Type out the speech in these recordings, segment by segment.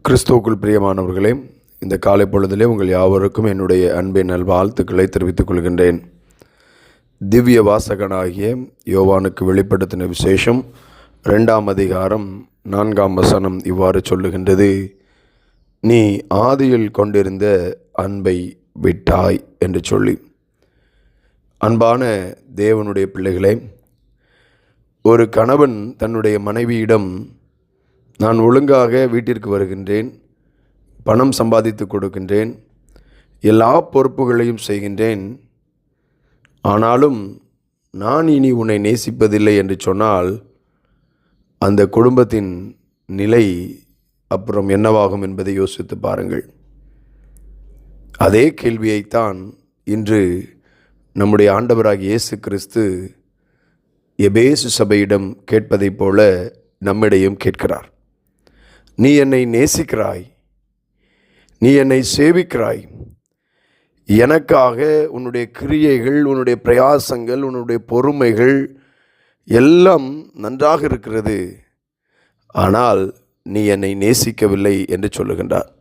கிறிஸ்துவுக்குள் பிரியமானவர்களே, இந்த காலை பொழுதிலே உங்கள் யாவருக்கும் என்னுடைய அன்பின் நல்வாழ்த்துக்களை தெரிவித்துக் கொள்கின்றேன். திவ்ய வாசகனாகிய யோவானுக்கு வெளிப்படுத்தின விசேஷம் 2ஆம் அதிகாரம் 4ஆம் வசனம் இவ்வாறு சொல்லுகின்றது: நீ ஆதியில் கொண்டிருந்த அன்பை விட்டாய் என்று சொல்லி. அன்பான தேவனுடைய பிள்ளைகளே, ஒரு கணவன் தன்னுடைய மனைவியிடம், நான் ஒழுங்காக வீட்டிற்கு வருகின்றேன், பணம் சம்பாதித்து கொடுக்கின்றேன், எல்லா பொறுப்புகளையும் செய்கின்றேன், ஆனாலும் நான் இனி உன்னை நேசிப்பதில்லை என்று சொன்னால் அந்த குடும்பத்தின் நிலை அப்புறம் என்னவாகும் என்பதை யோசித்து பாருங்கள். அதே கேள்வியைத்தான் இன்று நம்முடைய ஆண்டவராகிய இயேசு கிறிஸ்து எபேசு சபையிடம் கேட்பதைப் போல நம்மிடையும் கேட்கிறார். நீ என்னை நேசிக்கிறாய், நீ என்னை சேவிக்கிறாய், எனக்காக உன்னுடைய கிரியைகள், உன்னுடைய பிரயாசங்கள், உன்னுடைய பொறுமைகள் எல்லாம் நன்றாக இருக்கிறது, ஆனால் நீ என்னை நேசிக்கவில்லை என்று சொல்லுகின்றார்.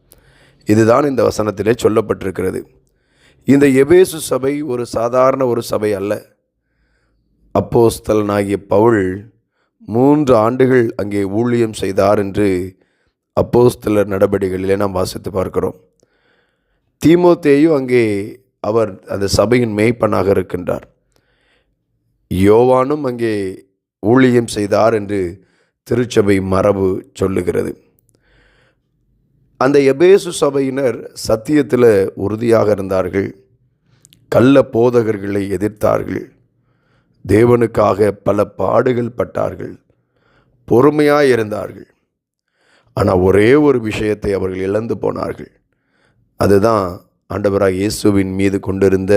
இதுதான் இந்த வசனத்திலே சொல்லப்பட்டிருக்கிறது. இந்த எபேசு சபை ஒரு சாதாரண ஒரு சபை அல்ல. அப்போஸ்தலனாகிய பவுல் 3 ஆண்டுகள் அங்கே ஊழியம் செய்தார் என்று அப்போஸ்தலர் நடபடிகளிலே நாம் வாசித்து பார்க்கிறோம். தீமோத்தேயு அங்கே அவர் அந்த சபையின் மேய்ப்பனாக இருக்கின்றார். யோவானும் அங்கே ஊழியம் செய்தார் என்று திருச்சபை மரபு சொல்லுகிறது. அந்த எபேசு சபையினர் சத்தியத்தில் உறுதியாக இருந்தார்கள், கள்ள போதகர்களை எதிர்த்தார்கள், தேவனுக்காக பல பாடுகள் பட்டார்கள், பொறுமையாக இருந்தார்கள். ஆனால் ஒரே ஒரு விஷயத்தை அவர்கள் இழந்து போனார்கள். அதுதான் ஆண்டவராகிய இயேசுவின் மீது கொண்டிருந்த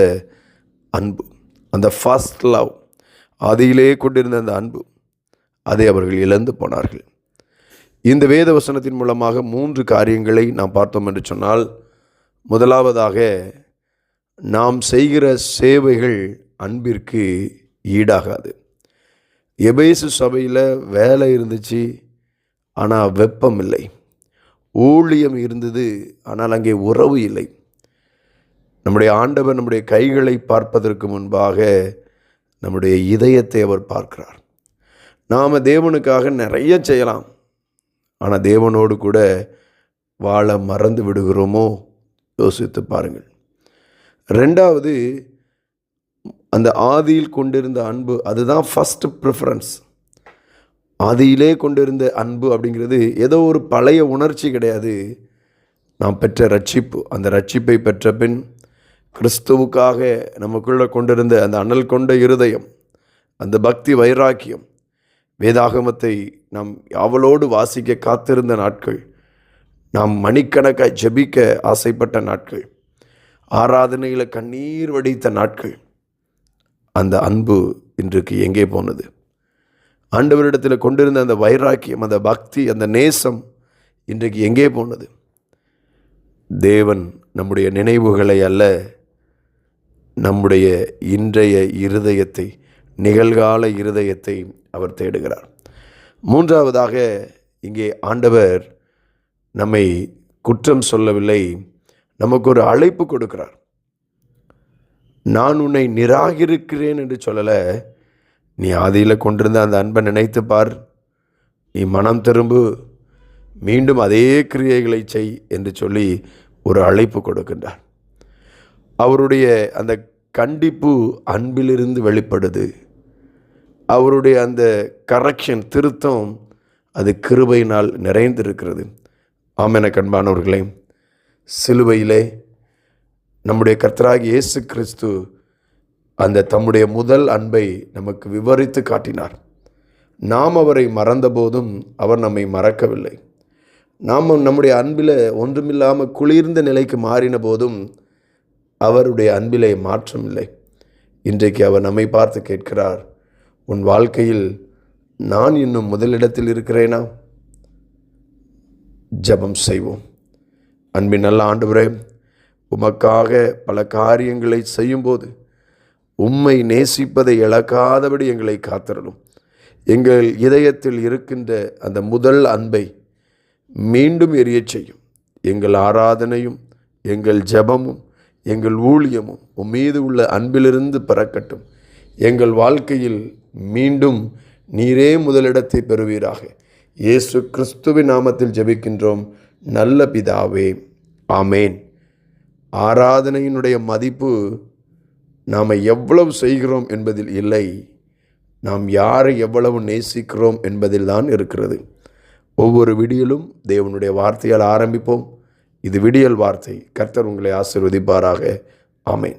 அன்பு, அந்த ஃபர்ஸ்ட் லவ், அதிலே கொண்டிருந்த அந்த அன்பு, அதை அவர்கள் இழந்து போனார்கள். இந்த வேத வசனத்தின் மூலமாக 3 காரியங்களை நாம் பார்த்தோம் என்று சொன்னால், முதலாவதாக, நாம் செய்கிற சேவைகள் அன்பிற்கு ஈடாகாது. எபேசு சபையில் வேலை இருந்துச்சு, ஆனால் வெப்பம் இல்லை. ஊழியம் இருந்தது, ஆனால் அங்கே உறவு இல்லை. நம்முடைய ஆண்டவர் நம்முடைய கைகளை பார்ப்பதற்கு முன்பாக நம்முடைய இதயத்தை அவர் பார்க்கிறார். நாம் தேவனுக்காக நிறைய செய்யலாம், ஆனால் தேவனோடு கூட வாழ மறந்து விடுகிறோமோ? யோசித்து பாருங்கள். 2வது, அந்த ஆதியில் கொண்டிருந்த அன்பு, அதுதான் ஃபஸ்ட் ப்ரிஃபரன்ஸ். ஆதியிலே கொண்டிருந்த அன்பு அப்படிங்கிறது ஏதோ ஒரு பழைய உணர்ச்சி கிடையாது. நாம் பெற்ற ரட்சிப்பு, அந்த ரட்சிப்பை பெற்ற பின் கிறிஸ்துவுக்காக நமக்குள்ளே கொண்டிருந்த அந்த அனல் கொண்ட இருதயம், அந்த பக்தி வைராக்கியம், வேதாகமத்தை நாம் ஆவலோடு வாசிக்க காத்திருந்த நாட்கள், நாம் மணிக்கணக்காய் ஜெபிக்க ஆசைப்பட்ட நாட்கள், ஆராதனையில் கண்ணீர் வடித்த நாட்கள், அந்த அன்பு இன்றைக்கு எங்கே போனது? ஆண்டவரிடத்தில் கொண்டிருந்த அந்த வைராக்கியம், அந்த பக்தி, அந்த நேசம் இன்றைக்கு எங்கே போனது? தேவன் நம்முடைய நினைவுகளை அல்ல, நம்முடைய இன்றைய இருதயத்தை, நிகழ்கால இருதயத்தை அவர் தேடுகிறார். 3வதாக, இங்கே ஆண்டவர் நம்மை குற்றம் சொல்லவில்லை, நமக்கு ஒரு அழைப்பு கொடுக்கிறார். நான் உன்னை நிராகரிக்கிறேன் என்று சொல்லலை. நீ ஆதியில் கொண்டிருந்த அந்த அன்பை நினைத்து பார், நீ மனம் திரும்பு, மீண்டும் அதே கிரியைகளை செய் என்று சொல்லி ஒரு அழைப்பு கொடுக்கின்றார். அவருடைய அந்த கண்டிப்பு அன்பிலிருந்து வெளிப்படுது. அவருடைய அந்த கரெக்ஷன், திருத்தம், அது கிருபையினால் நிறைந்திருக்கிறது. ஆமென். அன்பானவர்களே, சிலுவையிலே நம்முடைய கர்த்தராகிய இயேசு கிறிஸ்து அந்த தம்முடைய முதல் அன்பை நமக்கு விவரித்து காட்டினார். நாம் அவரை மறந்தபோதும் அவர் நம்மை மறக்கவில்லை. நாம் நம்முடைய அன்பில் ஒன்றுமில்லாமல் குளிர்ந்த நிலைக்கு மாறின போதும் அவருடைய அன்பிலே மாற்றம் இல்லை. இன்றைக்கு அவர் நம்மை பார்த்து கேட்கிறார், உன் வாழ்க்கையில் நான் இன்னும் முதலிடத்தில் இருக்கிறேனா? ஜெபம் செய்வோம். அன்பின் நல்ல ஆண்டவரே, உமக்காக பல காரியங்களை செய்யும்போது உம்மை நேசிப்பதை இழக்காதபடி எங்களை காத்தருளும். எங்கள் இதயத்தில் இருக்கின்ற அந்த முதல் அன்பை மீண்டும் எரியச் செய்யும். எங்கள் ஆராதனையும் எங்கள் ஜெபமும் எங்கள் ஊழியமும் உம்மீது உள்ள அன்பிலிருந்து பிறக்கட்டும். எங்கள் வாழ்க்கையில் மீண்டும் நீரே முதலிடத்தை பெறுவீராக. இயேசு கிறிஸ்துவின் நாமத்தில் ஜெபிக்கின்றோம் நல்ல பிதாவே, ஆமேன். ஆராதனையினுடைய மதிப்பு நாம் எவ்வளவு செய்கிறோம் என்பதில் இல்லை, நாம் யாரை எவ்வளவு நேசிக்கிறோம் என்பதில் தான் இருக்கிறது. ஒவ்வொரு விடியலும் தேவனுடைய வார்த்தையால் ஆரம்பிப்போம். இது விடியல் வார்த்தை. கர்த்தர் உங்களை ஆசீர்வதிப்பாராக. ஆமேன்.